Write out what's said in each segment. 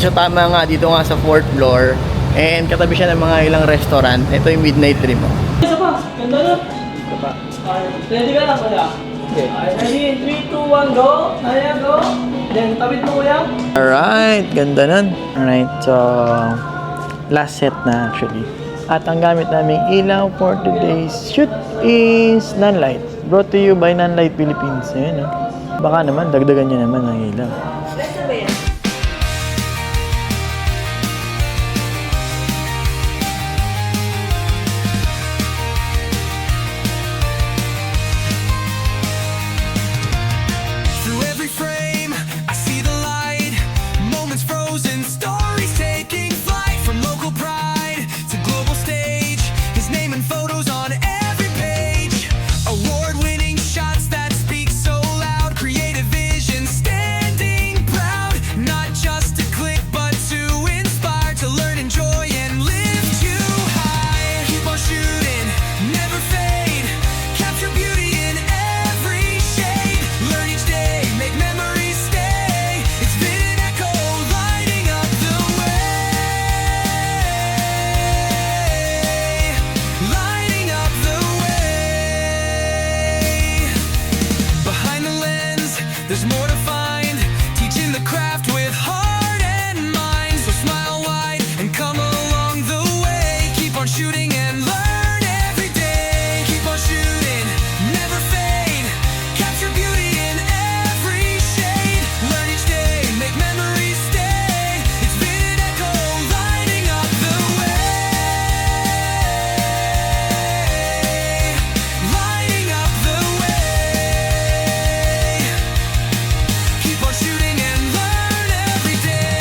So tama nga, dito nga sa 4th floor. And katabi siya ng mga ilang restaurant. Ito yung Midnight Dream. Isa pa, ganda na. Isa pa. Ready ka lang kaya? Okay. Ready, 3, 2, 1, go. Ayan, go. Then, tabit mo kuya. Alright, ganda nun. Alright, so last set na actually. At ang gamit naming ilaw for today's shoot is Nanlight. Brought to you by Nanlight Philippines. Ayan, no? Baka naman, dagdagan nyo naman ang ilaw. There's more to find, teaching the craft with heart and mind. So smile wide and come along the way. Keep on shooting and learn every day. Keep on shooting, never fade. Capture beauty in every shade. Learn each day, make memories stay. It's been an echo lighting up the way. Lighting up the way. Keep on shooting and learn every day.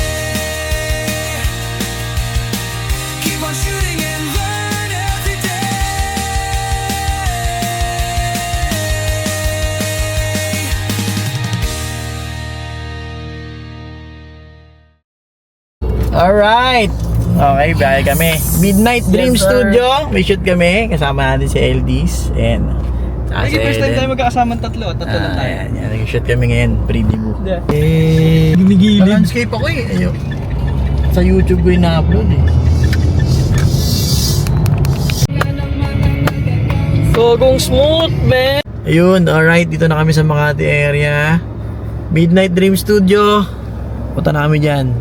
Keep on shooting and learn every day. Alright! Okay, biyahe kami. Midnight Dream Yes, sir. Studio. May shoot kami. Kasama natin si LDs. And Lagi first time tayo magkakasama tatlo. Tatlo lang tayo. Ayan, yan. Nag-shoot kami ngayon. Pre-debut. Yeah. Gumigilid. Landscape ako eh. Ayun. Sa YouTube ko yung na-upload eh. Sogong smooth, man. Ayun, alright. Dito na kami sa Makati area. Midnight Dream Studio. Punta na kami dyan.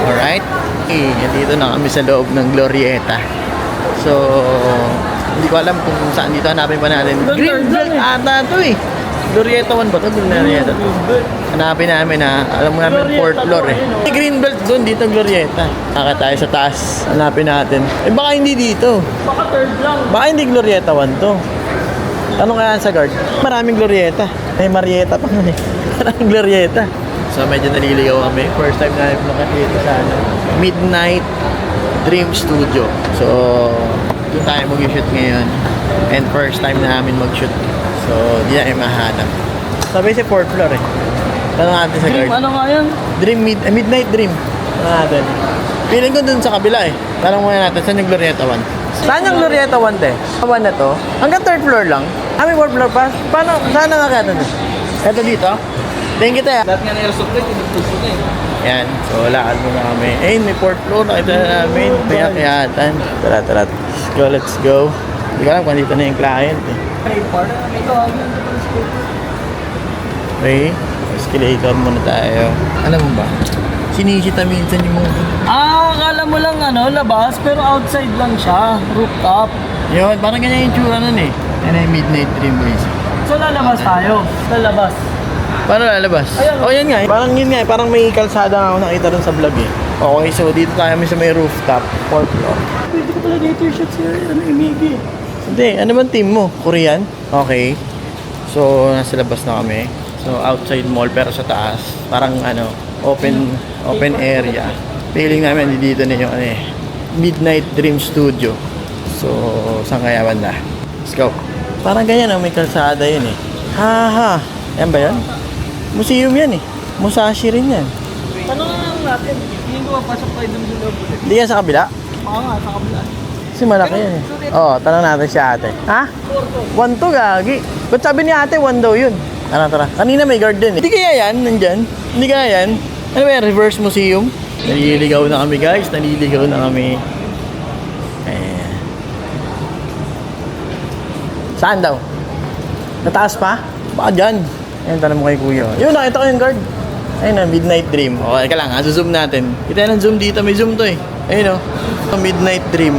Alright. Dito na kami sa loob ng Glorieta. So, hindi ko alam kung saan dito hanapin pa natin. Greenbelt ata ito eh. Glorieta 1 ba ito? Glorieta 2. Hanapin namin ha. Alam mo namin 4th floor eh. May Greenbelt doon, dito Glorieta. Naka tayo sa taas. Hanapin natin. Eh baka hindi dito. Baka third lang. Baka hindi Glorieta 1 to. Tanong kaya sa guard. Maraming Glorieta. May Marieta pa nga eh. Maraming Glorieta. So medyo naliligaw kami. First time namin nakakita sa Midnight Dream Studio. So doon tayo mag-shoot ngayon. And first time namin mag-shoot. So di na mahanap. Sabi si 4th floor eh. Tanong natin sa guard. Ano nga yan? Midnight Dream. Tanong natin. Feeling ko dun sa kabila eh. Tanong muna natin, saan yung Glorieta 1? Saan yung Glorieta 1 te? 1 na to? Hanggang 3rd floor lang? Ah, may 4th floor pa? Paano? Saan nakakita na? Ito dito? Tingin kita. Lahat nga na airsoft light, tinutulso na eh. Yan. So, lakad muna kami. Ayun, may 4th floor. Nakita na namin. Piyakiyatan. Tara, tara. Let's go, let's go. Hindi ko alam kung dito na yung client eh. Okay. Escalator muna tayo. Alam mo ba? Sinisita minsan yung mga... Akala mo lang labas, pero outside lang siya. Rooftop. Yun, parang ganyan yung tsura nun eh. Yan ay Midnight Dream Boys. So lalabas tayo. Lalabas. Paano lalabas? Ayan. Oh, yan nga eh. Parang yun nga eh. Parang may kalsada nga ako nakita dun sa vlog eh. Okay, so dito tayo sa may rooftop. 4th floor. Pwede ko pala dito yung shots here. Imigi. Hindi, ano bang team mo? Korean? Okay. So, nasa labas na kami. So, outside mall pero sa taas. Parang open area. Feeling namin dito na yung Midnight Dream Studio. So, saan kaya banda? Let's go. Parang ganyan may kalsada yun eh. Ha. Yan ba yan? Museum yan eh. Musashi rin yan. Tanong lang natin. Hindi ko mapasok tayo dun sa loob ulit. Hindi yan sa kabila? Baka nga, sa kabila. Kasi malaki yan eh. Oo, tanong natin si ate. Ha? 1 to gagi. Ba't sabi ni ate 1 daw yun? Tara. Kanina may guard din eh. Hindi kaya yan, nandyan? Hindi kaya yan? Ano ba yan? Reverse museum? Naliligaw na kami guys. Naliligaw na kami. Ayan. Saan daw? Nataas pa? Baka dyan. Ayun, tanong mo kay kuya. Yun, nakita ko yung guard. Ayun na, Midnight Dream. Okay ka lang ha, zoom natin. Kita ng zoom dito, may zoom to eh. Ayun o, Midnight Dream.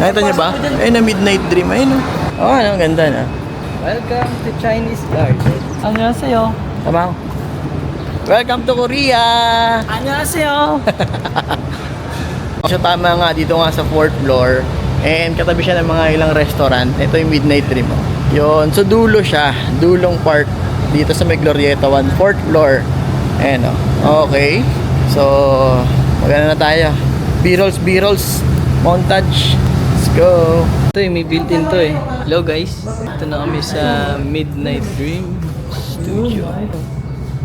Nakita niyo ba? Ayun na, Midnight Dream. Ayun o. Oh, ano, ang ganda na. Welcome to Chinese Garden. 안녕하세요. Tama ko. Welcome to Korea! 안녕하세요. So tama nga, dito nga sa 4th floor. And katabi siya ng mga ilang restaurant. Ito yung Midnight Dream. Oh. Yun, so dulo siya. Dulong park. Dito sa may Glorieta 1, 4th floor. Ayan o. Okay. So, magana na tayo. B-rolls. Montage. Let's go. Ito may built-in to eh. Hello guys. Ito na kami sa Midnight Dream Studio.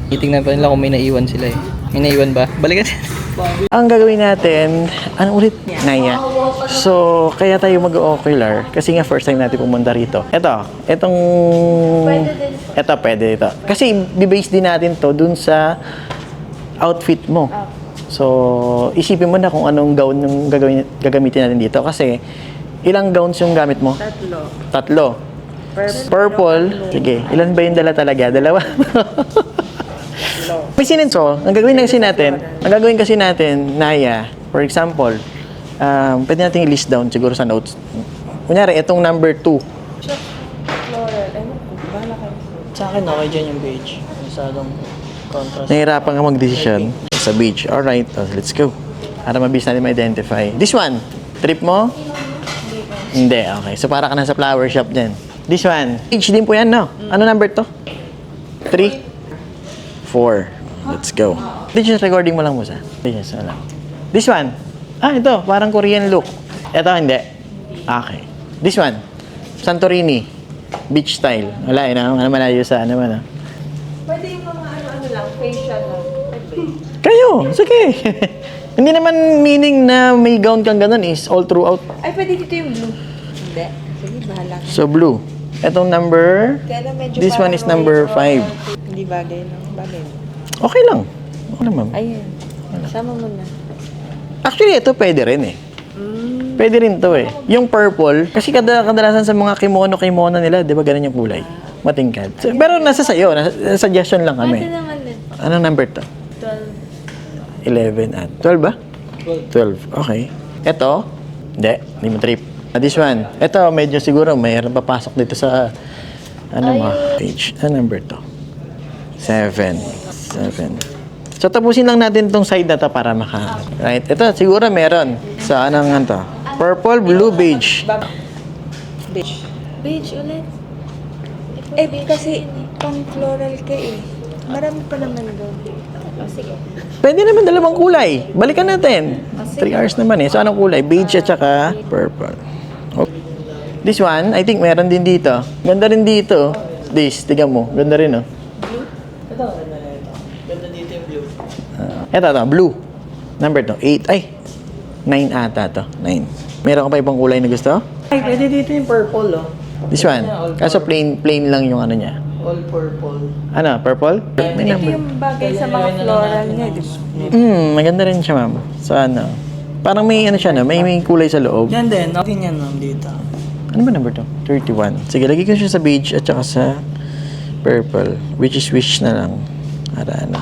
Titingnan pa nila kung may naiwan sila eh. May naiwan ba? Balikan. Ang gagawin natin, ano ulit? Naya. So, kaya tayo mag-ocular. Kasi nga first time natin pumunta rito. Itong... Pwede ito. Kasi bibase din natin to dun sa outfit mo. So, isipin mo na kung anong gown yung gagamitin natin dito. Kasi, ilang gowns yung gamit mo? Tatlo. Purple. Sige, ilan ba yung dala talaga? Dalawa. May sinenso, ang gagawin kasi natin, Naya, for example, pwede natin i-list down siguro sa notes. Kunyari, itong number 2. Sa akin okay dyan yung beige. Masyadong contrast. Nahirapan ka mag-decision sa beach. Alright, let's go. Para mabilis natin ma-identify. This one, trip mo? Hindi, okay. So, para ka na sa flower shop dyan. This one, beach din po yan, no? Ano number to? 3? 4. Let's go. This recording mo lang, Musa. This one. Ito. Parang Korean look. Ito, hindi. Okay. This one. Santorini. Beach style. Wala, ano malayo sa ano man. Pwede yung mga ano lang, facial lang. Kayo, sige. Hindi naman meaning na may gown kang ganun is all throughout. Ay, pwede dito yung blue. Hindi. Sige, bahala. So, blue. Etong number, Kaya lang medyo this one parang is number royal. 5. Hindi bagay lang. Bagay. Okay lang. Okay lang, ma'am. Ayun. Sama mo na. Actually, ito pwede rin eh. Pwede rin to eh. Yung purple, kasi kadalasan sa mga kimono nila, di ba ganun yung kulay? Matingkad. So, pero nasa sayo, suggestion lang kami. Pwede naman din. Anong number to? 11 at 12 ba? 12. Okay. Ito, hindi mo trip. This one, ito medyo siguro mayroon papasok dito sa page. Ano number to? 7. So tapusin lang natin tong side na to para right? Ito siguro meron sa anong to? Purple, blue, beige. Beige. Beige ulit. Eh, kasi pang floral ka eh. Marami pa naman doon. Oh, sige. Pwede naman dalawang kulay. Balikan natin. 3 hours naman eh. So anong kulay? Beige at saka purple. Okay. This one, I think meron din dito. Ganda rin dito. This, tiga mo. Ganda rin, oh. Ito, ganda na ito. Ganda dito yung blue. Ito, blue. Number 8. Ay, 9 ata to. 9. Meron ka pa ibang kulay na gusto? Ay, pwede dito yung purple oh. This one. Kaso plain lang yung ano niya. All purple. Ano, purple? May Ito number. yung bagay sa mga floral niya, di ba? Maganda rin siya, ma'am. So, ano. Parang may ano siya, no? May kulay sa loob. Yan din. Natin yan ma'am dito. Ano ba number to? 31. Sige, lagi ko siya sa beige at saka sa purple. Which is wish na lang. Para ano.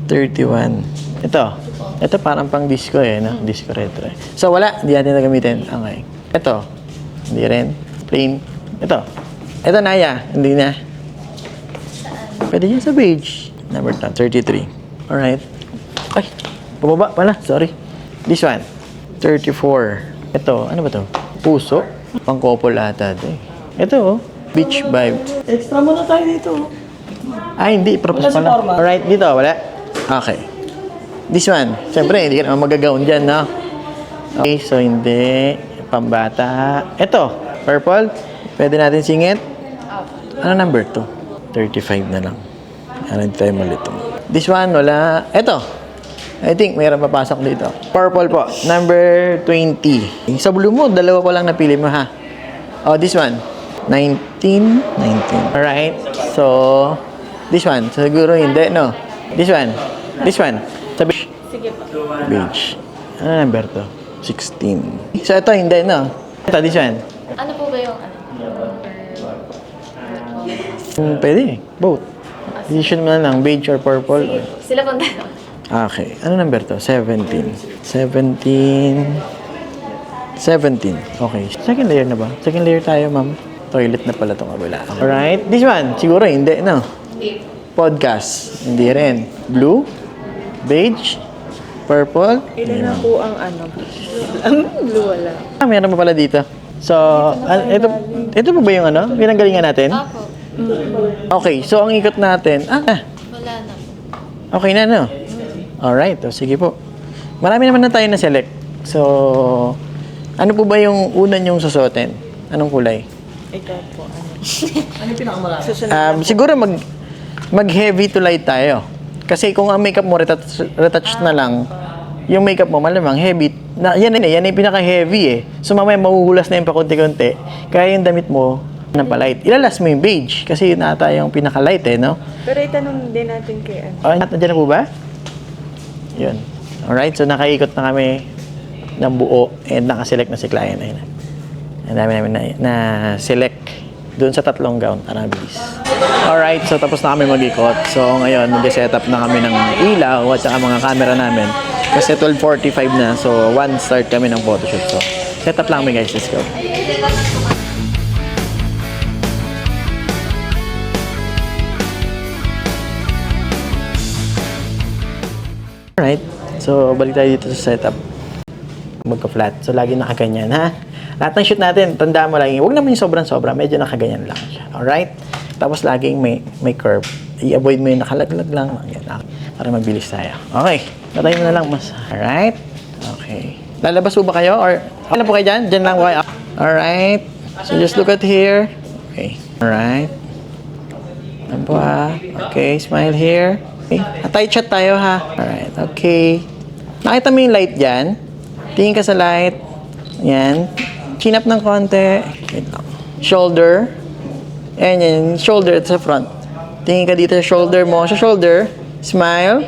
31. Ito parang pang disco eh, no? Disco retro eh. So, wala. Hindi natin nagamitin. Okay. Ito. Hindi rin. Plain. Ito, Naya. Hindi na. Pwede yan sa beige. Number 33. Alright. Ay, pababa pala. Sorry. This one. 34. Ito, ano ba to? Puso. Pang couple ata. Ito, oh. Beach vibe. Extra muna tayo dito. Ay, hindi. Propose Wala sa pala. forma. Alright, dito. Wala. Okay. This one. Siyempre, hindi ka naman magagawin dyan, no? Okay, so hindi. Pambata. Ito. Purple. Pwede natin singit. Ano number to? 35 na lang. Ano, hindi tayo malito. This one, wala. Ito. I think mayroon papasok dito. Purple po. Number 20. Sa blue mo, dalawa ko lang napili mo, ha? Oh, this one. 19. Alright. So, this one. Siguro hindi, no? This one. This one. Sa beige. Sige po. Beige. Ano number to? 16. So, ito, hindi, no? Ito, this one. Ano po ba yung ano? Pwede. Both. Decision mo na lang, beige or purple. Sige, sila pong dalawa. Okay. Ano number to? 17. 17. 17. Okay. Second layer na ba? Second layer tayo, ma'am. Toilet na pala itong kabila. Alright. This one. Siguro hindi, no? Podcast. Hindi rin. Blue. Beige. Purple. Ilan na po ang ano? Ang blue wala. Meron pa pala dito. So, ito pa ba yung ano? Pinanggalingan natin? Apo. Okay. So, ang ikot natin. Wala na po. Okay na, no? Alright. O, sige po. Marami naman na tayo na select. So, ano po ba yung una nyong susuotin? Anong kulay? Ikaw po. Siguro mag-heavy to light tayo. Kasi kung ang makeup mo retouched na lang, yung makeup mo malamang heavy. Yan yung pinaka-heavy eh. So mamaya mahuhulas na yung pakunti-kunti. Kaya yung damit mo ng palight. Ilalas mo yung beige kasi yun ata yung pinaka-light eh, no? Pero itanong din natin kay ano. Nandiyan na po ba? Yun. Alright, so nakaikot na kami ng buo and nakaselect na si client. Ayun. Ang dami namin na select doon sa tatlong gown para mabilis. Alright, so tapos na kami mag-ikot. So ngayon, mag-set up na kami ng ilaw at saka mga camera namin. Kasi 12:45 na, so 1 start kami ng photoshoot. So, set up lang kami guys, let's go. Alright, so balik tayo dito sa setup. Magka-flat. So, lagi nakaganyan, ha? Lahat ng shoot natin, tandaan mo lang, huwag naman yung sobrang-sobra, medyo nakaganyan lang siya. Alright? Tapos, laging may curve. I-avoid mo yung nakalaglag lang. Yan, para mabilis tayo. Okay. Patay mo na lang mas. Alright? Okay. Lalabas po ba kayo? Or, ano po kayo dyan? Dyan lang po kayo. Alright. So, just look at here. Okay. Alright. Yan po, ha? Okay. Smile here. Okay. Tight shot tayo, ha? Alright. Okay. Nakita mo yung light dyan? Tingin ka sa light. Yan. Chin up ng konti. Wait lang. Shoulder. Ayan yan. Shoulder at sa front. Tingin ka dito sa shoulder mo. Sa shoulder. Smile.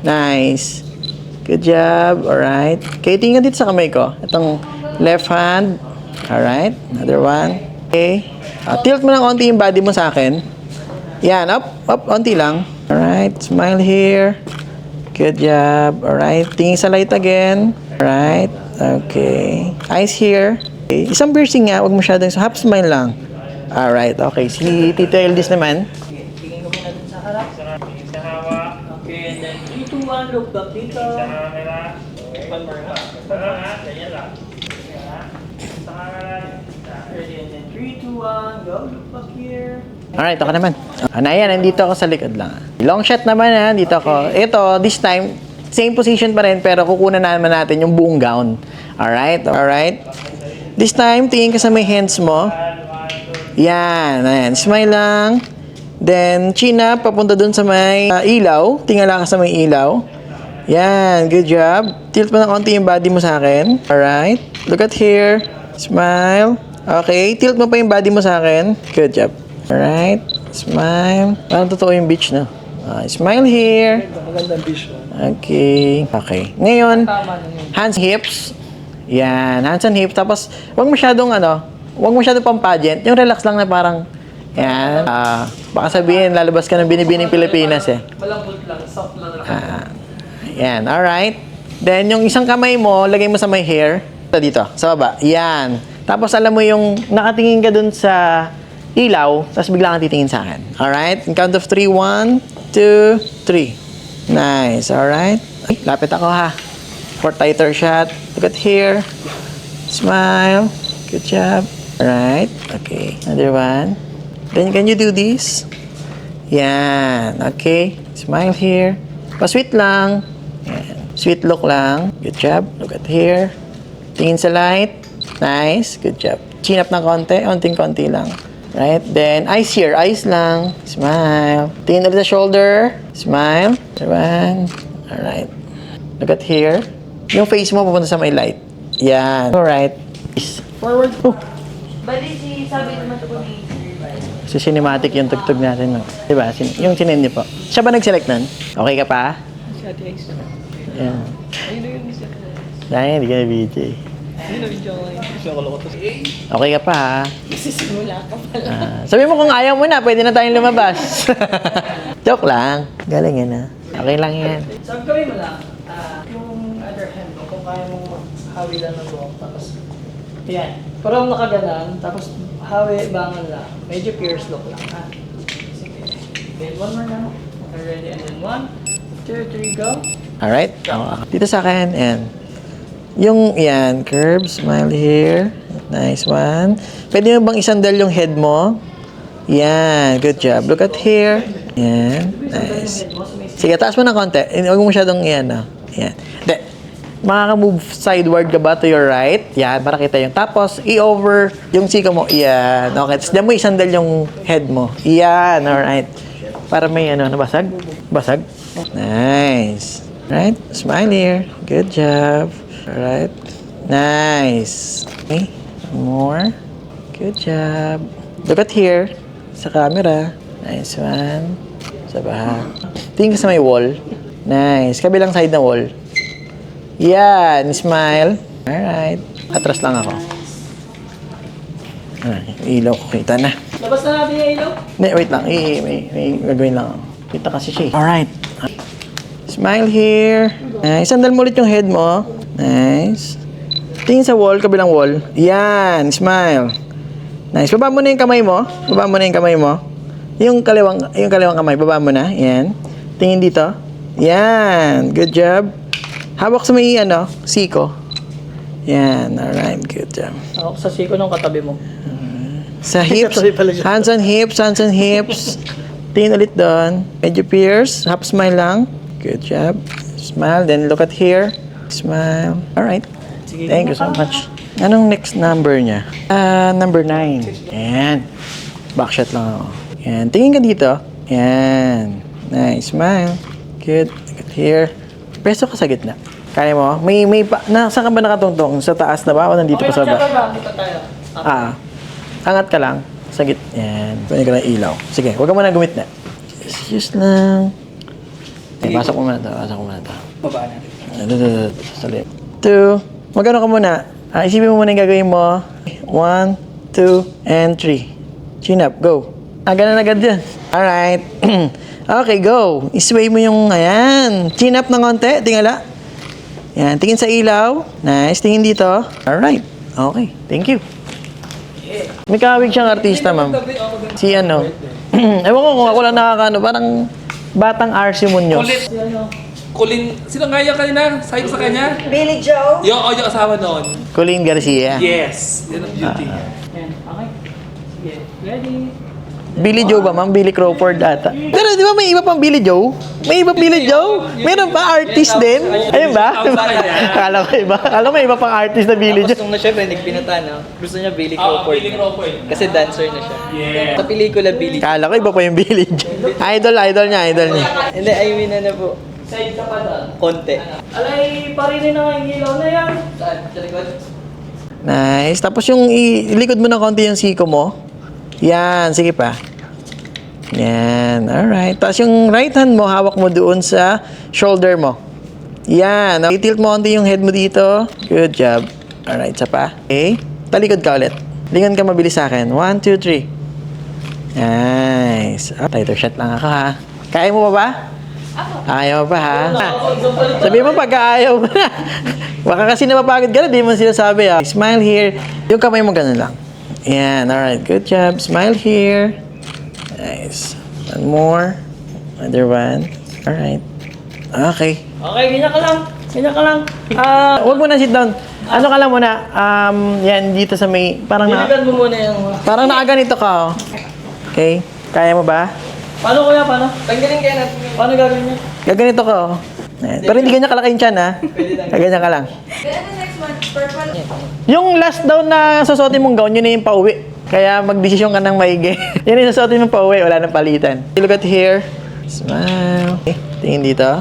Nice. Good job. Alright. Okay, tingin ka dito sa kamay ko. Itong left hand. Alright. Another one. Okay. Tilt mo ng konti yung body mo sa akin. Yan. Up. Up. Konti lang. Alright. Smile here. Good job. Alright. Tingin sa light again. Alright. Okay. Eyes here. Okay. Isang piercing nga. Huwag masyadong half smile lang. Alright. Okay. Si Tito Eldis naman. Tingin ko muna dun sa harap. Okay, and then 3, 2, 1, look back dito. One more ha. Ganyan lang. Ready, and then 3, 2, 1, go. Look back here. Alright, ako naman. Ayan, nandito ako sa likod lang. Long shot naman ha, dito ako. Ito, this time, same position pa rin, pero kukunan naman natin yung buong gown. Alright, alright. This time, tingin ka sa may hands mo. Yan, ayan. Smile lang. Then, chin up, papunta dun sa may ilaw. Tingala ka sa may ilaw. Yan, good job. Tilt mo na konti yung body mo sa akin. Alright. Look at here. Smile. Okay, tilt mo pa yung body mo sa akin. Good job. Alright. Smile. Parang totoo yung beach, no? Smile here. Magandang beach. Okay. Okay. Ngayon, hands, hips. Yan, hands and hips. Tapos, huwag masyadong pang-pageant. Yung relax lang na parang, yan. Baka sabihin, lalabas ka ng binibining Pilipinas eh. Malambot lang, soft lang. Yan, alright. Then, yung isang kamay mo, lagay mo sa may hair. Dito, sa baba. Yan. Tapos, alam mo yung nakatingin ka dun sa ilaw, tapos bigla kang titingin sa akin. Alright? In count of 3, 1, 2, 3. Nice. Alright? Lapit ako ha. For tighter shot. Look at here. Smile. Good job. Alright? Okay. Another one. Then, can you do this? Yan. Okay. Smile here. Pa-sweet lang. Yan. Sweet look lang. Good job. Look at here. Tingin sa light. Nice. Good job. Chin up ng konti. Konting-konti lang. Right? Then, eyes here. Eyes lang. Smile. Tingin ulit sa shoulder. Smile. One. Alright. Look at here. Yung face mo pupunta sa may light. Yan. Alright. Forward. Oh. Bali, sabi naman po ni So, cinematic yung tugtog natin. No? Diba? Yung sinend niyo po. Siya ba nag-select nun? Okay ka pa? Ate Ice. Yan. Ayun na yun. Dahil hindi ka na BJ. Ayun na video ko ngayon. Gusto ko loko to. Okay ka pa ha? Simula ka pala. Sabi mo kung ayaw mo na, pwede na tayong lumabas. Joke lang. Galing yan ha. Okay lang yan. Sabi gawin mo lang, yung other hand mo, kung kaya mong hawi lang ng buhok, tapos, yan. Parang nakaganan, tapos hawi, bangan lang. Medyo pierce look lang, ha? Sige. Then, one more now. Okay, ready? And then 1, 2, 3, go. Alright? Dito sa akin, and yung, yan, curve, smile here. Nice one. Pwede mo bang isandal yung head mo? Yan, good job. Look at here. Yan, nice. Sige, taas mo ng konti. Huwag mo masyadong yan, no? Yan. De, makaka-move sideward ka ba to your right? Yan, para kita yung. Tapos, i-over yung siko mo. Yan, okay. Tapos, diyan mo isandal yung head mo. Yan, alright. Para may ano, nabasag? Basag? Nice. Right? Smile here. Good job. Alright. Nice. Okay. More. Good job. Look at here. Sa camera. Nice one. Sa baha. Tingin ka sa may wall. Nice. Kabilang side na wall. Yan. Smile. Alright. Atras lang ako. Ilaw ko. Kita na. Labas na natin yung ilaw. Hindi, wait lang. May gagawin lang ako. Kita kasi siya. Alright. Smile here. Nice. Sandal mo ulit yung head mo. Nice. Tingin sa wall, kabilang wall. Yan. Smile. Nice. Baba mo na yung kamay mo. Baba mo na yung kamay mo. Yung kaliwang kamay. Baba mo na. Yan. Tingin dito. Yan. Good job. Hawak sa may, siko. Yan. Alright. Good job. Ako sa siko nung katabi mo. Sa hips. Katabi pala siya. Hands on hips. Hands on hips. Tingin ulit doon. Medyo pierce. Half smile lang. Good job. Smile. Then look at here. Smile. Alright. Thank you so much. Anong next number niya? Number 9. Yan. Backshot lang ako. Yan. Tingin ka dito. Yan. Nice. Smile. Good. Look at here. Preso ka sa gitna. Kaya mo? Saan ka ba nakatungtong? Sa taas na ba? O nandito pa sa baba? Dito tayo. Angat ka lang. Sa gitna. Yan. Pwede ka lang ilaw. Sige. Huwag ka muna gumit na. Just lang. Pasok mo muna ito. Pasok mo muna ito. Baba na. Sa lip. 2. Magano ka muna. Isipin mo muna yung gagawin mo. 1, 2, and 3. Chin up. Go. Ganun agad yan. Alright. Okay, go. Isway mo yung, ayan. Chin up ng konti. Tingala. Yan. Tingin sa ilaw. Nice. Tingin dito. Alright. Okay. Thank you. May kawig siyang artista, ma'am. Si ano. Ewan ko kung ako lang nakakano. Parang batang RC Munoz. Colin, sino nga yung kanina? Sabi ko sa kanya? Billy Joe? Yung asawa noon. Colleen Garcia. Yes. Yan ang beauty. Yan. Okay. Sige. Ready? Billy Joe ba, ma'am? Billy Crawford ata. Pero di ba may iba pang Billy Joe? May iba Billy Joe? Meron pa artist din? Ayun ba? Akala ko iba. Akala ko may iba pang artist na Billy Tapos Joe. nung syempre, nagpinata na, gusto niya Billy Oo, Crawford. Billy Crawford. Kasi dancer na siya. Yeah. Sa pelikula, Billy. Akala ko iba pa yung Billy Joe. Idol niya. Hindi, I mean na po. Side ka pa doon. Konti. Alay, parinin na nga yung ilaw na yan. Saan? Sa likod? Nice. Tapos yung ilikod mo na konti yung siko mo. Yan. Sige pa. Yan. Alright. Tapos yung right hand mo, hawak mo doon sa shoulder mo. Yan. I-tilt mo konti yung head mo dito. Good job. Alright. Isa pa. Okay. Talikod ka ulit. Lingon ka mabilis sa akin. 1, 2, 3. Nice. Tighter shot lang ako ha. Kaya mo pa ba? Ayaw pa ha? Sabi mo pag ayaw mo na. Baka kasi napapagod ka na, di mo sinasabi ha. Smile here. Yung kamay mo ganun lang. Yan. Alright. Good job. Smile here. Nice. One more. Another one. Alright. Okay. Okay, ganyan ka lang. Ganyan ka lang. Huwag mo na sit down. Ano ka lang muna? Yan dito sa may... Parang Diligan mo muna yung... parang nakaganito ka. Oh. Okay. Kaya mo ba? Paano kuya? Paano? Tanggalin kaya natin. Paano gagawin niya? Gaganito ka. Oh. Ayan. Pero hindi ganyan kalaki yung tiyan ha. Ganyan ka lang. Ano next one? Purple? Yung last down na susuotin mong gown, yun na yung pauwi. Kaya magdesisyon ka ng maigi. Yun yung susuotin mong pauwi, wala nang palitan. Look at here. Smile. Okay. Tingin dito.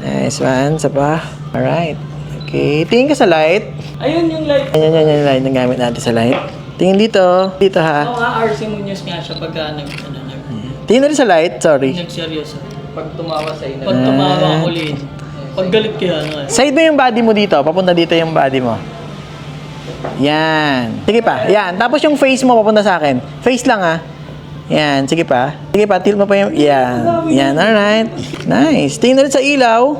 Nice one. Isa pa. Alright. Okay. Tingin ka sa light. Ayun yung light. Yan yung light na gamit natin sa light. Tingin dito. Dito ha. Oo nga, RC Munoz nga siya pagka Tingin na rin sa light. Sorry. nagseryoso. Pag tumawa sa ina. Pag tumawa ako ulit. Pag galit ka, ano eh. Side mo yung body mo dito. Papunta dito yung body mo. Yan. Sige pa. Yan. Tapos yung face mo papunta sa akin. Face lang ah. Yan. Sige pa. Sige pa. Tilt mo pa yung... Yan. Yan. Alright. Nice. Tingin ulit sa ilaw.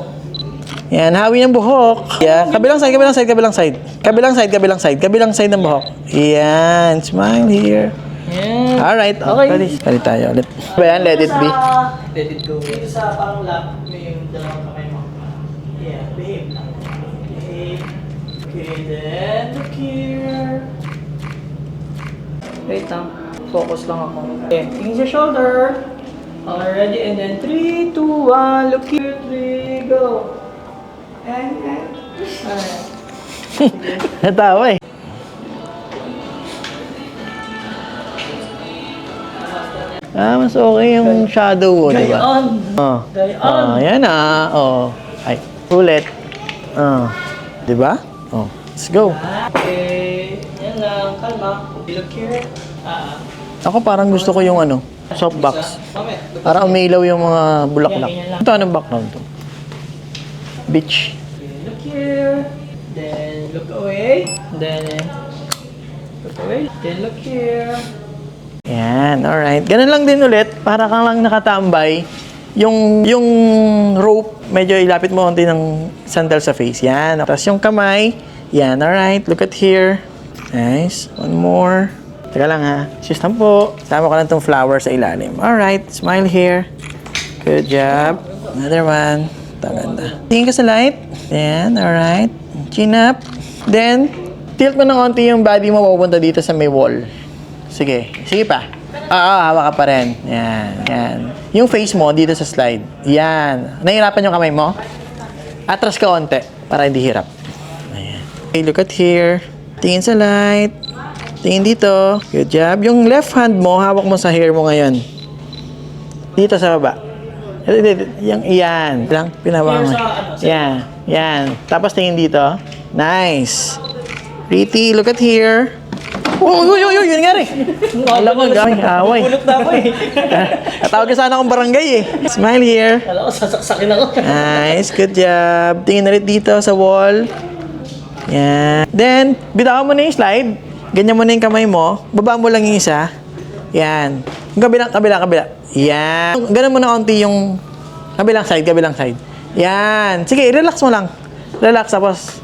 Yan. Hawi ng buhok. Yeah. Kabilang side. Kabilang side. Kabilang side. Kabilang side. Kabilang side. Kabilang side ng buhok. Yan. Smile here. Yan. Alright. Okay. Balik tayo ulit. Ba yan? Let it be. Let it go. Dito sa parang lap, may yung dalawang kamay mo. Yeah, behave lang. Behave. Okay, then look here. Wait lang. Focus lang ako. Okay, tingin sa shoulder. Already, and then 3, 2, 1. Look here. 3, go. And. Alright. Natawa eh. Mas okay yung shadow mo, di ba? Gayon. Oh. Gayon. Yan ah. Oh. Ay, ulit. Di ba? Oh. Let's go. Okay. Yan lang. Kalma. Look here. Ako parang gusto ko yung ano, softbox. Mamaya. Para umilaw yung mga bulaklak. Yan, ganyan lang. Ito anong background to? Beach. Okay, look here. Then look away. Then look away. Then look here. Yan, alright. Ganun lang din ulit. Para kang lang nakatambay. Yung rope, medyo ilapit mo konti ng sandal sa face. Yan. Tapos yung kamay. Yan, alright. Look at here. Nice. One more. Teka lang ha. System po. Tama ko lang tong flower sa ilalim. Alright. Smile here. Good job. Another one. Taganda. Tingin ka sa light. Yan, alright. Chin up. Then, tilt mo ng konti yung body mo pupunta dito sa may wall. Sige. Sige pa. Hawak ka pa rin. Yan. Yan. Yung face mo dito sa slide. Yan. Nahihirapan yung kamay mo? Atras ka onte para hindi hirap. Ayan. Okay, look at here. Tingin sa light. Tingin dito. Good job. Yung left hand mo, hawak mo sa hair mo ngayon. Dito sa baba. Yung iyan. Lang, pinawa mo. Yan. Yan. Tapos tingin dito. Nice. Pretty. Look at here. Uy, yun nga rin. Alam mo, gamay, away. Pulot na ako eh. Katawag ka sana akong barangay eh. Smile here. Kala ko sasaksakin ako. Nice, good job. Tingin ulit dito sa wall. Yan. Then, bitawan mo na yung slide. Ganyan mo na yung kamay mo. Baba mo lang yung isa. Yan. Yung kabila. Yan. Ganun mo na konti yung kabilang side. Yan. Sige, relax mo lang. Relax, tapos.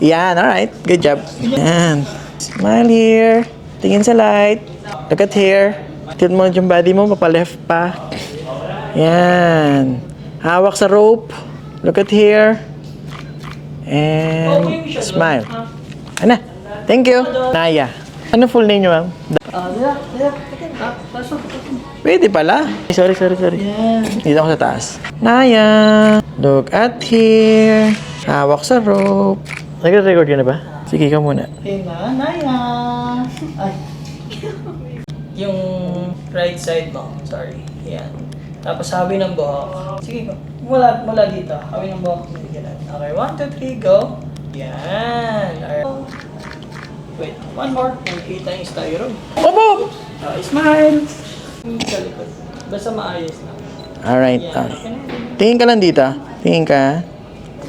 Yan, alright. Good job. Yan. Smile here. Tingin sa light. Look at here. Tilt mo yung body mo, papa-left pa. Yan. Hawak sa rope. Look at here. And smile. Ano? Thank you. Naya. Ano full name nyo, ma'am? Pasok. Pwede pala. Sorry. Yan. Dito ako sa taas. Naya. Look at here. Hawak sa rope. Nag-record ka na ba? Sige, ikaw muna. Okay na, Naya. Ay. Yung right side mo. Sorry. Yan. Tapos hawi ng buhok. Sige, go. Mula dito. Hawi ng buhok. Okay, 1, 2, 3, go. Yan. Alright. Wait, one more. Nakikita yung styro. Opo! Okay, smile. Sa likod. Basta maayos na. Alright. Yan. Tingin ka lang dito. Tingin ka.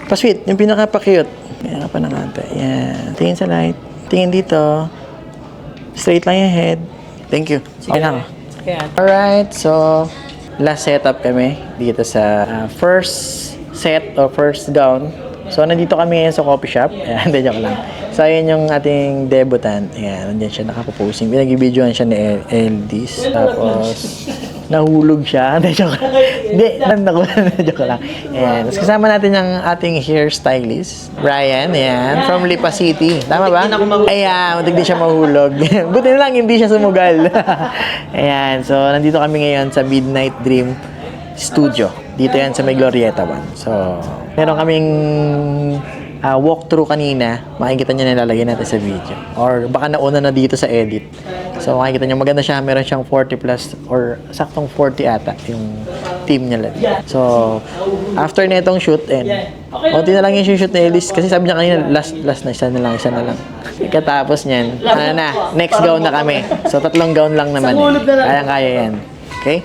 Pa-sweet. Yung pinaka-pa-cute. Yan ka pa ng konti. Yan. Tingin sa light. Tingin dito. Straight lang yung head. Thank you. Okay na ako. Kaya, Alright. So, last setup kami dito sa first set or first gown. So, nandito kami ngayon sa coffee shop. Ayan, hindi joke lang. So, ayun yung ating debutant. Ayan, nandiyan siya nakapoposing. Pinag-videoan siya ni Eldis. Tapos, nahulog siya. Hindi, joke lang. Hindi, joke lang. Ayan. Tapos kasama natin yung ating hairstylist, Brian. Ayan, from Lipa City. Tama ba? Ayan, muntik din siya mahulog. Buti na lang, hindi siya sumugal. Ayan, so nandito kami ngayon sa Midnight Dream Studio. Dito yan sa may Glorieta 1. So, meron kaming walkthrough kanina. Makikita nyo na nilalagay natin sa video. Or baka nauna na dito sa edit. So, makikita nyo maganda siya. Meron siyang 40 plus or saktong 40 ata yung team niya. So, after na itong shoot, konti na lang yung shoot ni Ellis. Kasi sabi niya kanina, last na, isa na lang. Katapos niyan, next gown na kami. So, 3 gown lang naman. Kayang-kaya yan. Okay?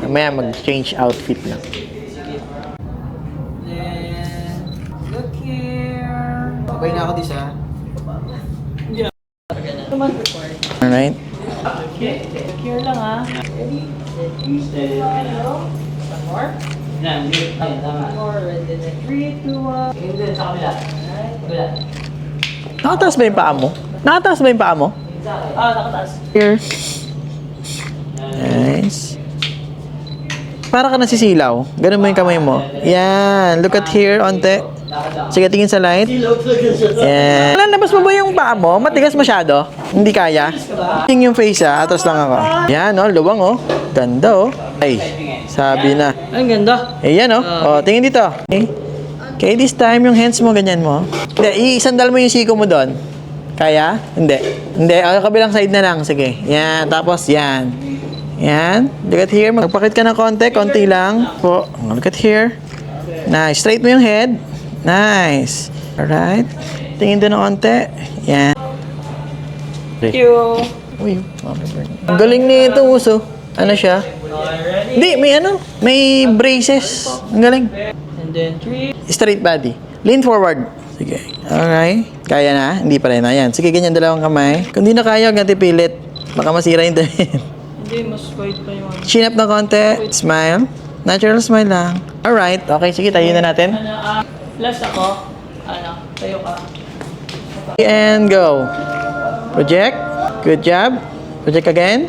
Mamaya mag-change outfit lang. then, Sabay na ako di sa. Naman required. Alright. Okay, secure lang ha. Ready? One more. One more. And then 3, 2, 1. Hindi, sa kabila. Kabila. Nakataas ba yung paa mo? Nakataas ba yung paa mo? Nakataas. Here. Nice. Para ka nasisilaw. Ganun mo yung kamay mo. Yan. Look at here, onte. Sige, tingin sa light. Yan. Lalabas mo ba yung paa mo? Matigas masyado? Hindi kaya? Tingin yung face atras lang ako. Yan, oh. Luwang, oh. Ganda, oh. Ay, sabi na. Ang ganda. Ayan, oh. Oh, tingin dito. Okay. Okay, this time, yung hands mo, ganyan mo. Hindi, isandal mo yung siko mo doon. Kaya? Hindi. Hindi, kabilang side na lang. Sige. Yan, tapos yan. Yan. Look at here. Magpakit ka ng konti lang. Po. Look at here. Nice. Straight mo yung head. Nice. Alright. Tingin doon ng konti. Yan. Thank you. Uy, ang galing ni itong uso. Ano siya? Ready? Hindi, may ano. May braces. Ang galing. And then 3. Straight body. Lean forward. Sige. Alright. Kaya na? Hindi pa rin. Ayan. Sige, ganyan dalawang kamay. Kung di na kaya, huwag natin pilit. Baka masira yung damit. Hindi, mas wide pa yung ano. Chin up ng konti. Smile. Natural smile lang. Alright. Okay, sige. Tayo na natin. Last ako. Tayo ka. And go. Project. Good job. Project again.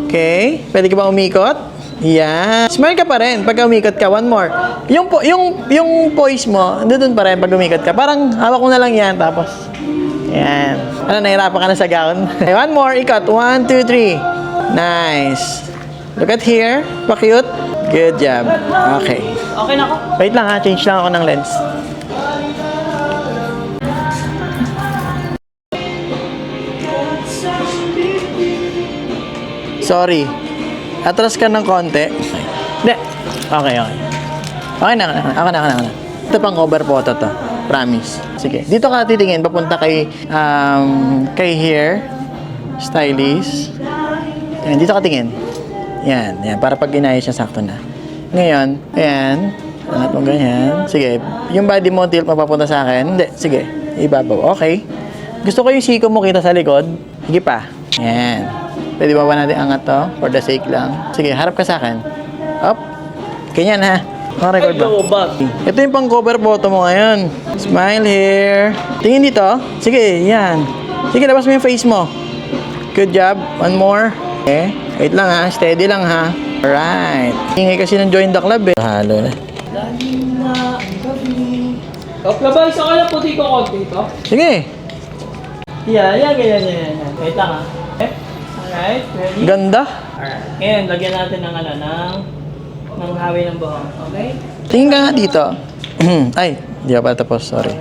Okay. Pwede ka ba umikot? Yan. Smile ka pa rin pag umikot ka. One more. Yung poise mo, doon pa rin pag umikot ka. Parang hawak mo na lang yan. Tapos, yan. Ano, nahirapan ka na sa gown? Okay, one more. Ikot. 1, 2, 3. Nice. Look at here. Pa-cute. Good job. Okay. Okay na ako. Wait lang ha. Change lang ako ng lens. Sorry. Atras ka ng konti. Hindi. Okay. Okay na. Ako na. Ito pang cover photo to. Promise. Sige. Dito ka titingin. Papunta kay hair stylist. Yan. Dito ka tingin. Yan. Para pag inayos siya, sakto na. Ngayon, ayan. Angat mo ganyan. Sige. Yung body mo tilt mapapunta sa akin. Hindi. Sige. Ibabaw. Okay. Gusto ko yung siko mo kita sa likod. Sige pa. Yan. Pwede ba natin angat to? For the sake lang. Sige, harap ka sa akin. Up. Ganyan ha. Naka-record ba? Ito yung pang cover photo mo ngayon. Smile here. Tingin dito. Sige, yan. Sige, labas mo yung face mo. Good job. One more. Okay. Wait lang ha. Steady lang ha. Alright. Ingay kasi ng join the club eh. Halo na. Lagi na ang gabi. Labay, isa ka lang puti ko konti ito. Sige. Yan. Wait lang ha. Okay. Alright, ready? Ganda. Alright. Ngayon, lagyan natin ng ng hawi ng buhok. Okay? Tingin ka nga dito. Ay, di pa pala tapos. Sorry.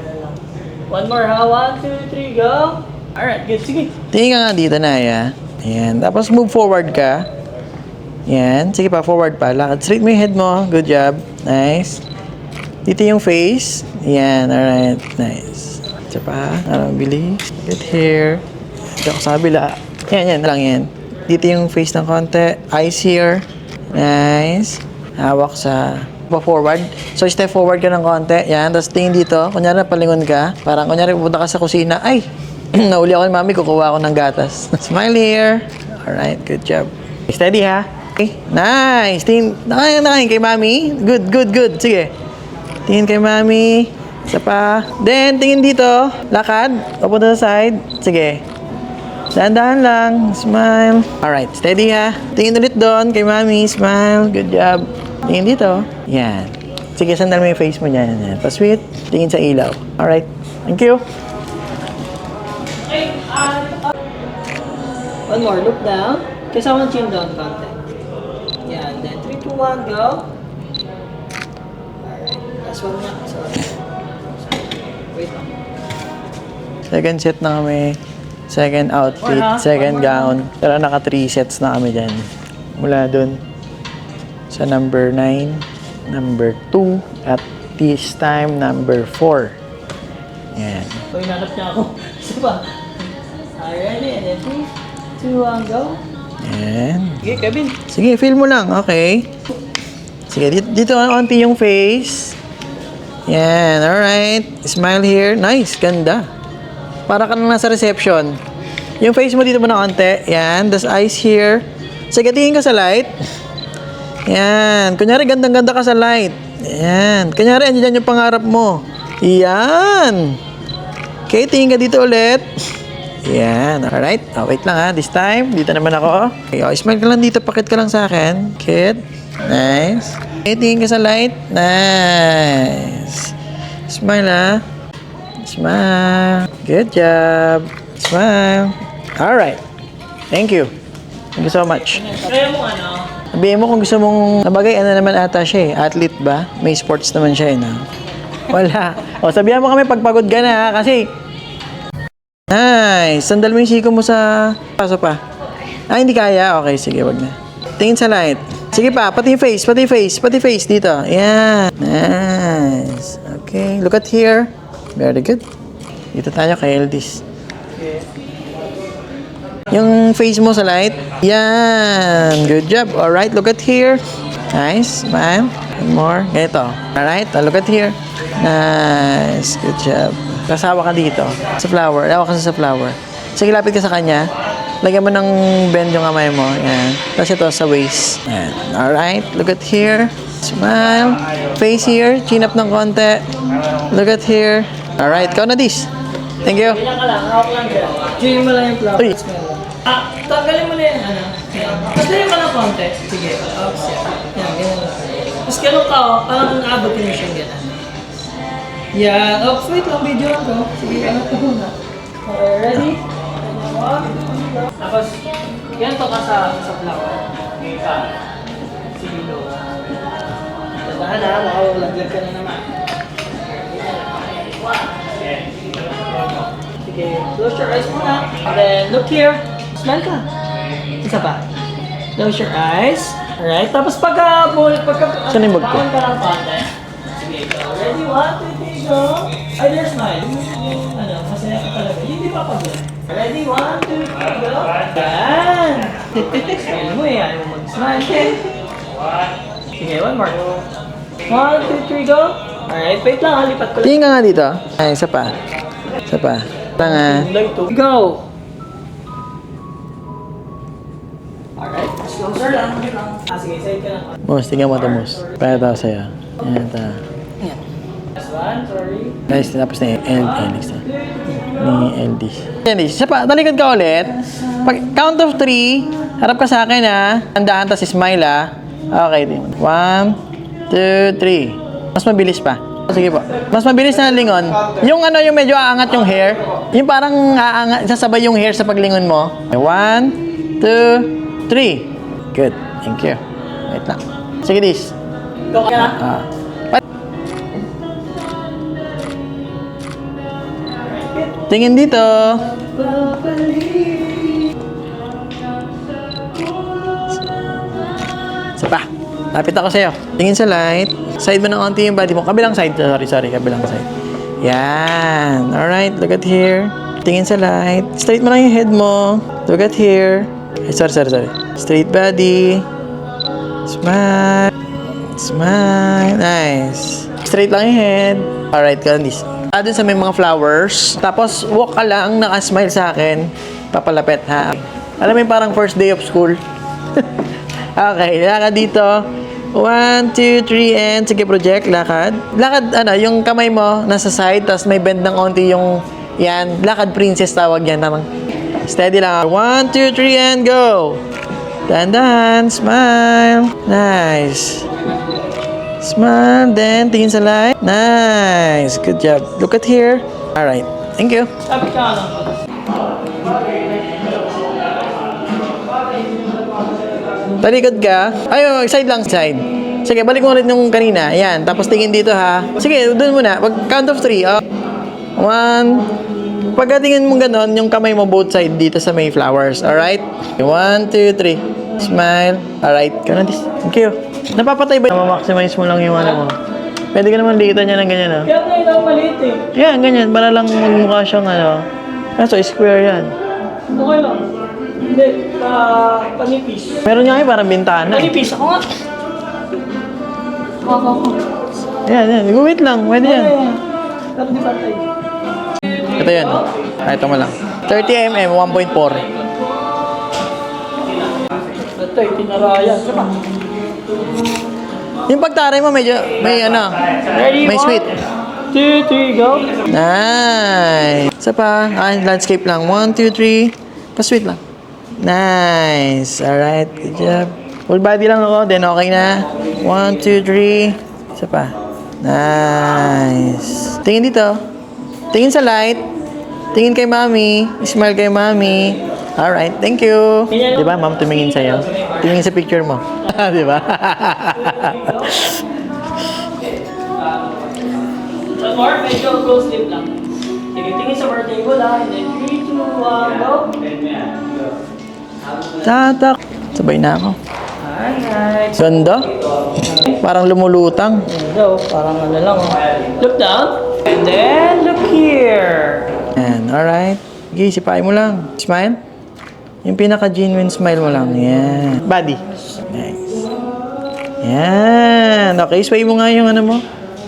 One more ha. 1, 2, 3, go. Alright, good. Sige. Tingin ka nga dito na ya. Ayan. Tapos move forward ka. Yan. Sige pa, forward pa. Lakad. Straight mo yung head mo. Good job. Nice. Dito yung face. Yan. Alright. Nice. Isa pa. Bilis. Good hair. Dito ako sa kabila. Yan lang yan. Dito yung face ng konti. Eyes here. Nice. Hawak sa pa-forward. So, step forward ka ng konti. Yan. Tapos tingin dito. Kunyari palingon ka. Parang kunyari pupunta ka sa kusina. Ay! Nauli ako ni mami. Kukuha ako ng gatas. Smile here. Alright. Good job. Steady ha. Okay. Nice. Tingin. Nakain kay mami. Good. Sige. Tingin kay mami. Isa pa. Then, tingin dito. Lakad. Papunta sa side. Sige. Dahan-dahan lang. Smile. Alright. Steady ha. Tingin ulit doon kay mami. Smile. Good job. Tingin dito. Yan. Sige, sandal mo yung face mo dyan. Yan. Pa-sweet. Tingin sa ilaw. Alright. Thank you. Okay. One more. Look down. Kasama ng chin down konti. Yan. Then 3, 2, 1, go. Alright. Last one nga. Sorry. Wait lang. Second set na kami. Second outfit. Second gown. Pero naka 3 sets na kami dyan. Mula dun sa number 9, number 2, at this time number 4. Yan. So, hinanap niya ako. Isa pa. Ready? And then 3, 2, 1, go. Yan. Sige, Kevin. Sige, feel mo lang. Okay. Sige, dito onti yung face. Yan, alright. Smile here. Nice, ganda. Para ka na nasa reception. Yung face mo dito mo na konti. Yan, das eyes here. Sige, tingin ka sa light. Yan. Kunyari, gandang-ganda ka sa light. Yan. Kunyari, andyan yung pangarap mo. Yan. Okay, tingin ka dito ulit. Yan. Alright. Oh, wait lang ha. This time, dito naman ako. Okay, oh, smile ka lang dito. Pakit ka lang sa akin. Kid. Nice. Okay, tingin ka sa light. Nice. Smile ha. Smile. Good job. Smile. Alright. Thank you. Thank you so much. Kaya mo ano? Sabihin mo kung gusto mong nabagay, ano naman ata siya eh. Athlete ba? May sports naman siya eh. No? Wala. O, sabihan mo kami pagpagod ka na ha, kasi nice. Sandal mo yung siko mo sa paso pa. Ah, hindi kaya? Okay, sige, wag na. Tingin sa light. Sige pa, pati face, pati face, pati face dito. Yan. Nice. Okay, look at here. Very good. Dito tayo kay Eldis. Yung face mo sa light. Yan. Good job. Alright, look at here. Nice. Smile. One more. Ganito. Alright, look at here. Nice. Good job. Kasawa ka dito. Sa flower. Lawa ka sa flower. Sige, lapit ka sa kanya. Lagyan mo ng bend yung kamay mo. Yan. Tapos ito sa waist. Yan. Alright. Look at here. Smile. Face here. Chin up ng konti. Look at here. Alright. Ikaw na, Dis. Thank you. Kailan ka lang, hawak lang dyan. Chew mo lang yung flower. Uy. Tanggalin mo na yung ano. Tapos layo ka ng konti. Sige, oops, yan, ganyan lang. Tapos ganun ka, oh, parang naabotin mo siyang gano'n. Yan, oops, wait lang, video lang to. Sige, ano ko muna. Okay, ready? Tapos, ganito ka sa flower. Okay ka. Sige, do. Tadahan na, makawalaglag ka na naman. Sige, close your eyes muna. And then, look here. Smile ka. Isa pa. Close your eyes. Alright. Tapos pagka Saan yung bag ko? bangon ka ng konti. Sige, go. Ready? 1, 2, 3, go. Ay, there's smile. Ano, masaya ka talaga. Hindi pa pagod. Ready? 1, 2, 3, go. Yan. Smile mo eh. Ayaw mo mag-smile. Sige, one more. 1, 2, 3, go. Alright, wait lang. Lipat ko lang. Tingin ka nga dito. Ay, isa pa. Isa pa. Tanga. Go! Alright, closer lang. Sige, side ka lang. Mus, tingnan mo ito, Mus. Para ito sa'yo. Ayan, ito. Last one, sorry. Guys, tapos na yung Elix na. Ni Eldis. Eldis, isa pa. Talikod ka ulit. Pag count of 3, harap ka sa akin ha. Handaan, tas smile ha. Okay, 1, 2, 3. Mas mabilis pa. Sige po. Mas mabilis na lingon. Yung ano, yung medyo aangat yung hair. Yung parang aangat, sasabay yung hair sa paglingon mo. 1, 2, 3. Good. Thank you. Wait lang. Sige, Dis. Go ka na. Tingin dito. Isa pa. Lapit ako sa'yo. Tingin sa light. Side mo ng onti yung body mo. Kabilang side. Sorry. Kabilang side. Yan. Alright. Look at here. Tingin sa light. Straight mo lang yung head mo. Look at here. Ay, sorry. Straight body. Smile. Smile. Nice. Straight lang yung head. Alright. Ganun this. Dun sa may mga flowers. Tapos, walk ka lang. Naka-smile sa akin. Papalapit, ha? Alam mo yung parang first day of school. Okay. Lakad dito. 1, 2, 3, and sige, project. Lakad. Lakad, yung kamay mo nasa side, tapos may bend ng onti yung, yan. Lakad princess tawag yan. Tamang. Steady lang. 1, 2, 3, and go. Dahan-dahan. Smile. Nice. Smile. Then, tingin sa light. Nice. Good job. Look at here. Alright. Thank you. Sabi ka lang. Talikod ka. Ay, side lang, side. Sige, balik mo ulit yung kanina. Ayan. Tapos tingin dito, ha. Sige, doon muna. Pag count of 3. 1. Pagkatingin mo ganon, yung kamay mo both side dito sa may flowers. Alright? 1, 2, 3. Smile. Alright. Ganun, thank you. Napapatay ba? Ma-maximize mo lang yung ano mo. Pwede ka naman likitan niya ng ganyan, ha. Kaya ngayon ako maliit eh. Yan, ganyan. Para lang magmukha siyang ano. Kaso, square yan. Okay lang. Hindi, panipis. Meron nga parang bintana. Panipis ako nga. Ako. Yan. Wait lang. Pwede yan. Pero di ba tayo? Ito yan. Ito mo lang. 30mm, 1.4. Ito, tinarayan. Diba? Yung pagtaray mo medyo, may ano, Ready? may sweet. 2, 3, go. Nice. Isa pa. Landscape lang. 1, 2, 3. Pa-sweet lang. Nice. Alright. Good job. Full body lang ako. Then okay na. 1, 2, 3. Isa pa. Nice. Tingin dito. Tingin sa light. Tingin kay mami. Smile kay mami. Alright. Thank you. Diba, ma'am tumingin sa'yo? Tingin sa picture mo. Diba? One more, medyo go sleep lang. Tingin sa birthday ko lang. And then 3, 2, 1, go. Tatak. Sabay na ako. Alright. Ganda. Parang lumulutang. Ganda, parang ano lang. Look down. And then look here. Yan. Alright. Okay, sipain mo lang. Smile. Yung pinaka-genuine smile mo lang. Yan. Body. Nice. Yan. Okay, sway mo nga yung ano mo.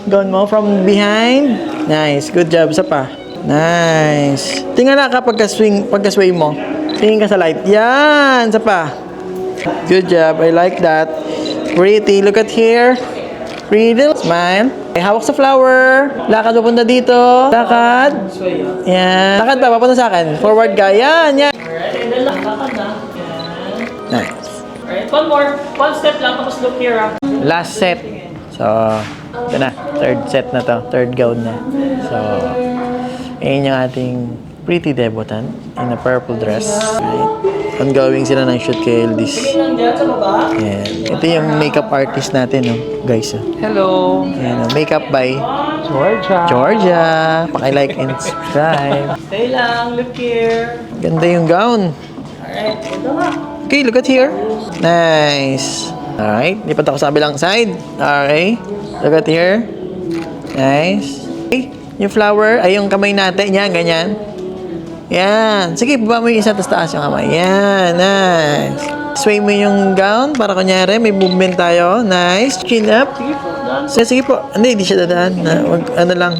Gown mo from behind. Nice. Good job. Isa pa. Nice. Tingnan na ka pagka-sway mo. Tingin ka sa light. Yan. Isa pa. Good job. I like that. Pretty. Look at here. Pretty. Smile. Okay, hawak sa flower. Lakad papunta dito. Lakad. Sway ah. Yan. Lakad pa. Papunta sa akin. Forward ka. Yan. Yan. Alright, and then lakad na. Yan. Nice. Alright, one more. One step lang, tapos look here ah. Last set. So, ito na. Third set na to. Third gown na. So, ayun yung ating pretty debutant in a purple dress. Right. Ongoing sila ng shoot kay Eldis. Sige nandiyan sa baba. Ayan. Ito yung makeup artist natin, no? Guys, oh. Hello. Ayan, oh. Makeup by Georgia. Georgia. Paki-like and subscribe. Stay lang, look here. Ganda yung gown. Alright, ito na. Okay, look at here. Nice. Alright, lipat ako sa kabilang side. Okay. Look at here. Nice. Okay, yung flower, ay yung kamay natin. Yan, ganyan. Yan. Sige, baba mo yung isa, tapos taas yung kamay. Yan, nice. Sway mo yung gown para kunyari, may movement tayo. Nice. Chin up. Sige po, done. Sige po. Hindi siya dadaan. Wag, ano lang.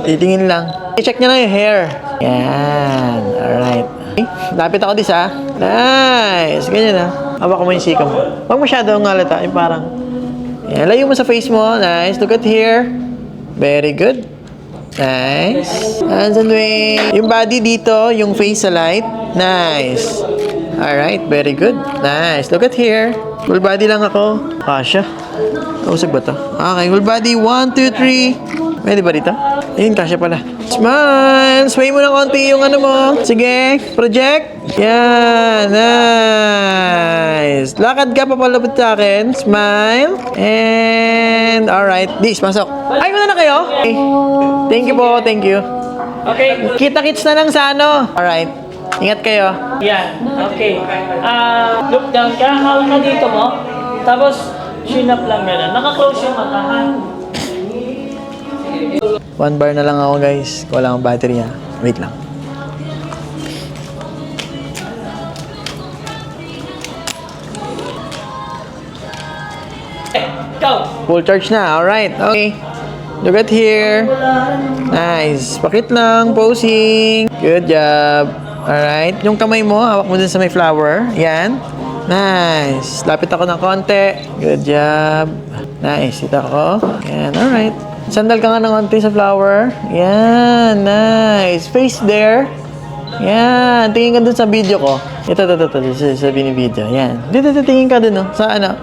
Titingin lang. I-check niya lang yung hair. Yan. Alright. Okay. Lapit ako dis, ha. Nice. Ganyan, ha. Hawak mo yung sika mo. Huwag masyadong halata. Yung parang. Yan. Layo mo sa face mo. Nice. Look at here. Very good. Nice. Hands and wings. Yung body dito, yung face sa light. Nice. Alright. Very good. Nice. Look at here. Full body lang ako. Kasha. Kausag ba to? Okay. Full body. 1, 2, 3. Pwede ba dito? Ayun, kasha pala. Smile! Sway mo ng konti yung ano mo. Sige. Project. Yan. Nice. Lakad ka papalapit sa akin. Smile. And alright. This, pasok. Ay, muna na kayo? Okay. Thank you po. Thank you. Okay. Kita-kits na lang sa ano. Alright. Ingat kayo. Yan. Okay. Look down ka. Hawak ka dito mo. Tapos, chin up lang gano'n. Naka-close yung mata, ha? 1 bar na lang ako, guys. Wala akong battery, ha. Wait lang. Go! Full charge na. Alright. Okay. Look at here. Nice. Pakit lang. Posing. Good job. Alright. Yung kamay mo, hawak mo dun sa may flower. Yan. Nice. Lapit ako ng konti. Good job. Nice. Ito ako. Yan. Alright. Sandal ka nga ng konti sa flower. Yan. Nice. Face there. Yan. Tingin ka dun sa video ko. Ito. Sa video. Yan. Dito. Tingin ka dun, no? Sa ano?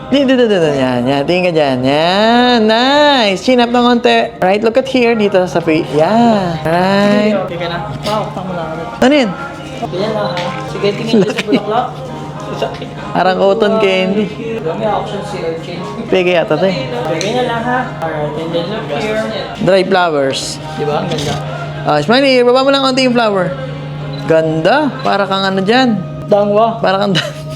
Dito. Yan. Tingin ka dyan. Yan. Nice. Chin up ng konti. Right. Look at here. Dito sa face. Yan. Right. Okay ka na. Pahawak mo lang ulit. Ano yun? Ganyan lang, ha? Sige, tingin ka sa bulaklak. Parang cotton candy. May option si Urchin. Pege yata to, eh. Ganyan lang, ha? Alright, and then look here. Dry flowers. Di ba? Ang ganda. Smiley, baba mo lang konti yung flower. Ganda. Para kang ano dyan. Dangwa. Para kang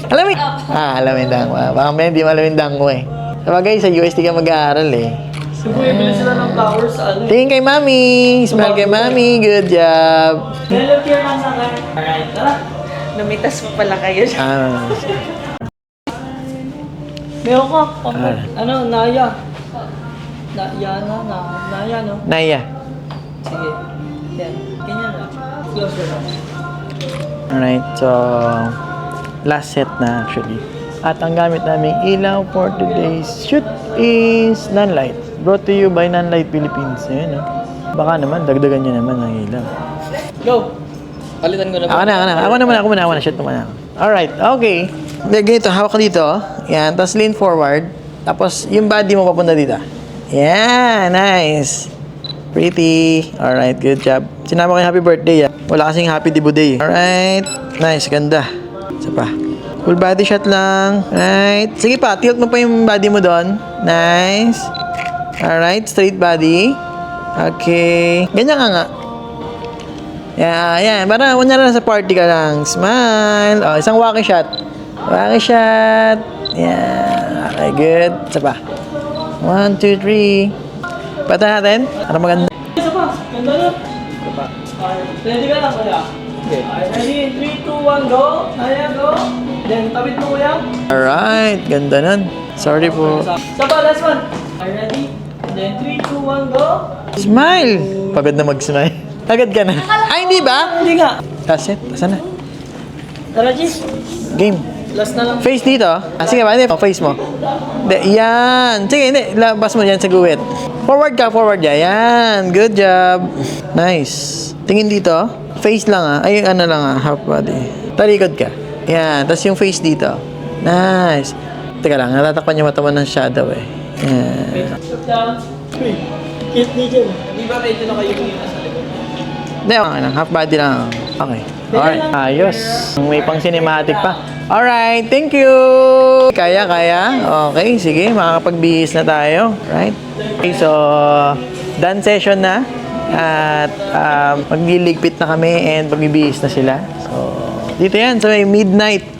alamin. Alamin dangwa. Baka may hindi malamin dangwa, eh. Sabagay, sa UST ka mag-aaral, eh. Bumibili sila ng flowers sa ano. Tingin kay mami. Smile kay mami. Good job. Then look here lang sa akin. Alright, tara. Lumitas pa pala kayo. Meron ka. Ano, Naya. Naya, no? Naya. Sige. Yan. Ganyan lang. Close your eyes. Alright, so last set na actually. At ang gamit naming ilaw for today's shoot is Nanlight. Brought to you by Nanlight Philippines. Ayan, no? Baka naman, dagdagan nyo naman ang ilaw. Go! Palitan ko na Ako na. Shoot naman ako. Alright, okay. Ganito, hawak ka dito. Yan, tapos lean forward. Tapos yung body mo papunta dito. Yeah, nice. Pretty. Alright, good job. Sinama ko yung happy birthday. Wala kasing happy debut day. Alright, nice, ganda. Isa pa. Full body shot lang. Right. Sige pa, tilt mo pa yung body mo doon. Nice. Alright, straight body. Okay. Ganyan ka nga. Yeah, yan. Para kunyari sa party ka lang. Smile. Oh, isang wacky shot. Wacky shot. Yeah. Okay, good. Isa pa. 1, 2, 3. Pata natin. Para maganda. Isa pa. Ganda na. Isa pa. Ready ka lang, kuya? Okay. Ready? 3, 2, 1, go! Naya, go! Then, tawid mo, kuya. Alright. Ganda nun. Sorry po. Isa pa, last one. Ready? Then, 3, 2, 1, go! Smile. Pagod na mag-smile. Agad ka na. Ay, hindi ba? Hindi nga. That's it. Asan na? Tara, Gis. Game. Last na lang. Face dito. Sige ba? Hindi. Face mo. Yan. Sige, hindi. Labas mo yan sa guwit. Forward ka. Forward ka. Yan. Good job. Nice. Tingin dito. Face lang Ay, ano lang half body. Talikod ka. Yan. Tapos yung face dito. Nice. Teka lang. Natatakpan yung mata mo ng shadow eh. Yan. Stop down. Hit me dyan. Di ba medyo nakayuhin na sa likod? Hindi. Okay lang. Half body lang. Okay. Alright. Ayos. May pang cinematic pa. Alright. Thank you. Kaya. Okay. Sige. Makakapagbihis na tayo. Right? Okay. So, done session na. At magliligpit na kami and magbibihis na sila. So, dito yan sa may Midnight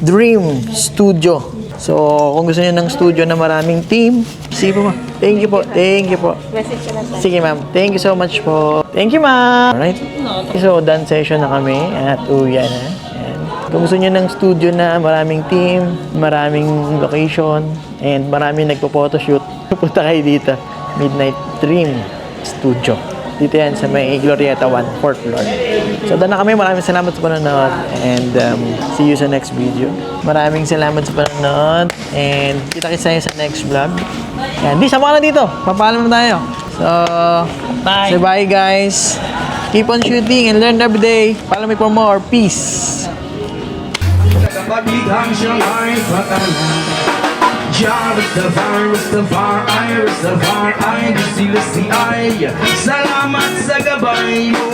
Dream Studio. So, kung gusto niyo ng studio na maraming team, sige po. Thank you po. Message ka na tayo. Sige ma'am. Thank you so much po. Thank you ma'am. Alright. So, done session na kami at uwi na. Ayan. Kung gusto niyo ng studio na maraming team, maraming location, and maraming nagpo-photoshoot, pupunta kayo dito. Midnight Dream Studio. Dito yan sa may Glorieta 1, 4th floor. So, doon na kami. Maraming salamat sa panonood. And see you sa next video. Maraming salamat sa panonood. And kita-kits tayo sa next vlog. Yan. Di, sama ka na dito. Papaalam na tayo. So, Bye. say bye guys. Keep on shooting and learn every day. Follow me for more. Peace. Kapaglighang siyang ay patalan. Jah Rastafari, Lucy ay salamat sa gabay mo.